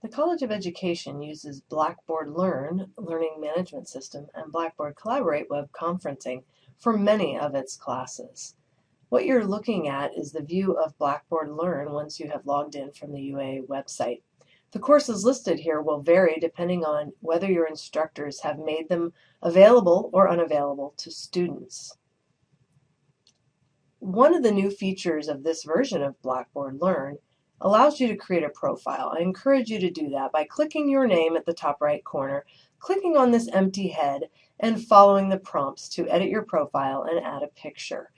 The College of Education uses Blackboard Learn learning management system and Blackboard Collaborate web conferencing for many of its classes. What you're looking at is the view of Blackboard Learn once you have logged in from the UAA website. The courses listed here will vary depending on whether your instructors have made them available or unavailable to students. One of the new features of this version of Blackboard Learn allows you to create a profile. I encourage you to do that by clicking your name at the top right corner, clicking on this empty head, and following the prompts to edit your profile and add a picture.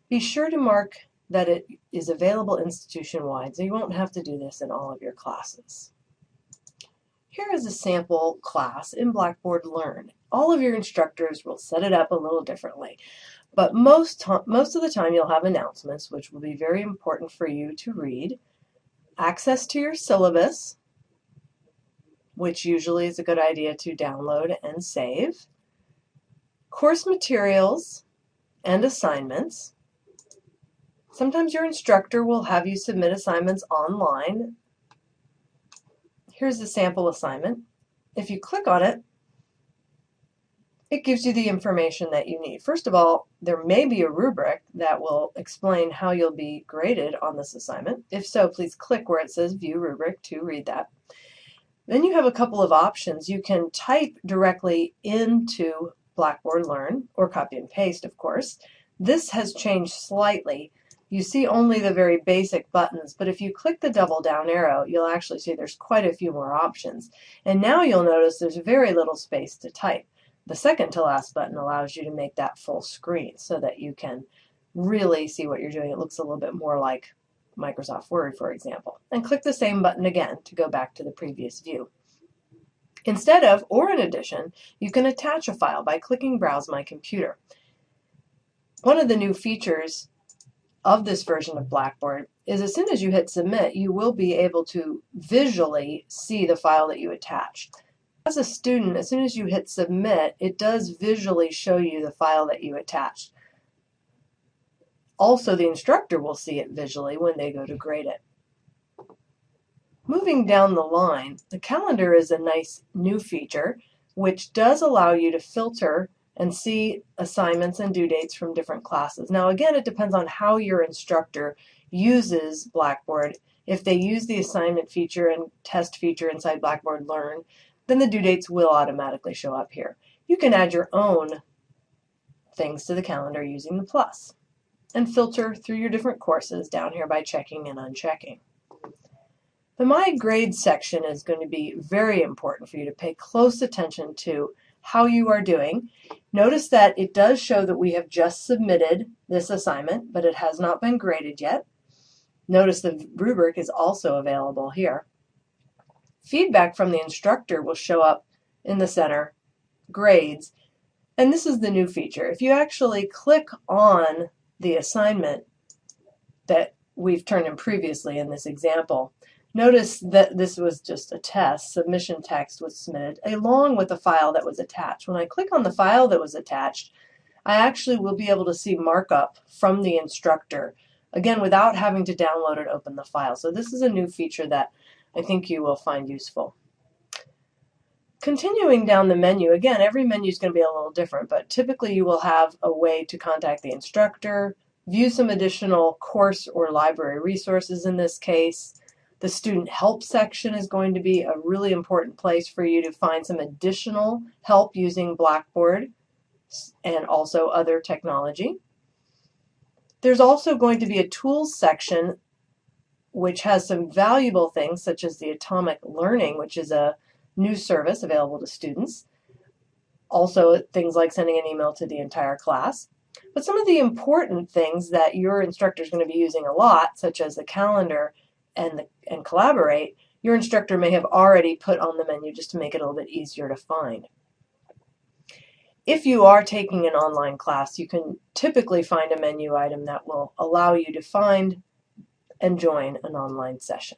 Be sure to mark that it is available institution-wide, so you won't have to do this in all of your classes. Here is a sample class in Blackboard Learn. All of your instructors will set it up a little differently, but most of the time you'll have announcements, which will be very important for you to read. Access to your syllabus, which usually is a good idea to download and save. Course materials and assignments. Sometimes your instructor will have you submit assignments online. Here's the sample assignment. If you click on it, it gives you the information that you need. First of all, there may be a rubric that will explain how you'll be graded on this assignment. If so, please click where it says View Rubric to read that. Then you have a couple of options. You can type directly into Blackboard Learn, or copy and paste, of course. This has changed slightly. You see only the very basic buttons, but if you click the double down arrow, you'll actually see there's quite a few more options. And now you'll notice there's very little space to type. The second to last button allows you to make that full screen so that you can really see what you're doing. It looks a little bit more like Microsoft Word, for example. And click the same button again to go back to the previous view. Instead of, or in addition, you can attach a file by clicking Browse My Computer. One of the new features of this version of Blackboard is as soon as you hit Submit, you will be able to visually see the file that you attached. As a student, as soon as you hit Submit, it does visually show you the file that you attached. Also, the instructor will see it visually when they go to grade it. Moving down the line, the calendar is a nice new feature which does allow you to filter and see assignments and due dates from different classes. Now again, it depends on how your instructor uses Blackboard. If they use the assignment feature and test feature inside Blackboard Learn, then the due dates will automatically show up here. You can add your own things to the calendar using the plus and filter through your different courses down here by checking and unchecking. The My Grades section is going to be very important for you to pay close attention to how you are doing. Notice that it does show that we have just submitted this assignment, but it has not been graded yet. Notice the rubric is also available here. Feedback from the instructor will show up in the center, grades, and this is the new feature. If you actually click on the assignment that we've turned in previously in this example, notice that this was just a test. Submission text was submitted along with the file that was attached. When I click on the file that was attached, I actually will be able to see markup from the instructor, again, without having to download and open the file. So this is a new feature that I think you will find useful. Continuing down the menu, again, every menu is going to be a little different, but typically you will have a way to contact the instructor, view some additional course or library resources in this case. The student help section is going to be a really important place for you to find some additional help using Blackboard and also other technology. There's also going to be a tools section which has some valuable things such as the Atomic Learning, which is a new service available to students. Also things like sending an email to the entire class. But some of the important things that your instructor is going to be using a lot, such as the calendar and Collaborate, your instructor may have already put on the menu just to make it a little bit easier to find. If you are taking an online class, you can typically find a menu item that will allow you to find and join an online session.